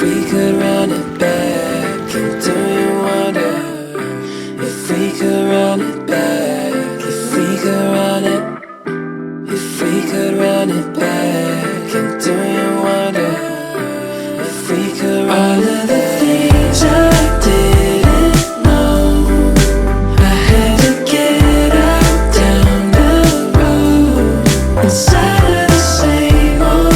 we could run it back, and do you wonder if we could run it back, if we could run it, if we could run it back, and do you wonder if we could run all of the things I didn't know, I had to get out down the road, inside of the same old,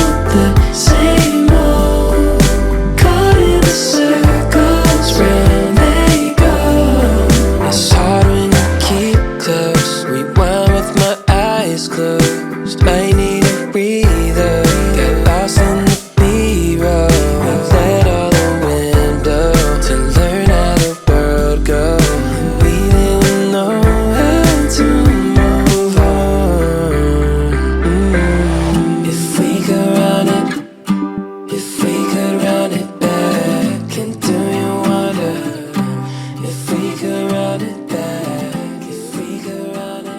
caught in the circles round they go. It's hard when you keep close, rewind with my eyes closed, I need a breather, got lost in the B-roll, let all the wind blow to learn how the world goes. We didn't know how to move on. If we could run it, if we could run it back, and do you wonder if we could run it back, if we could run it.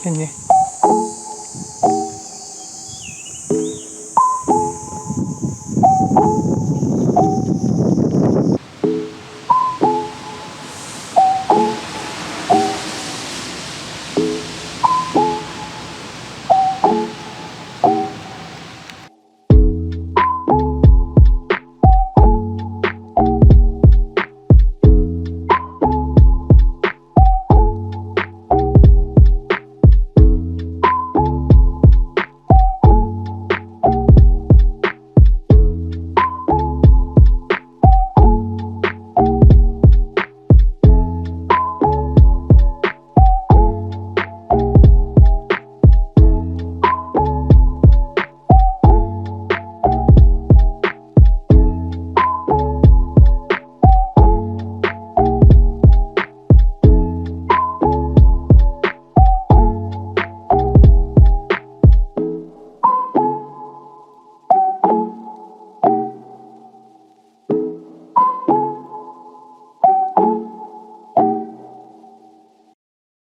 変ね。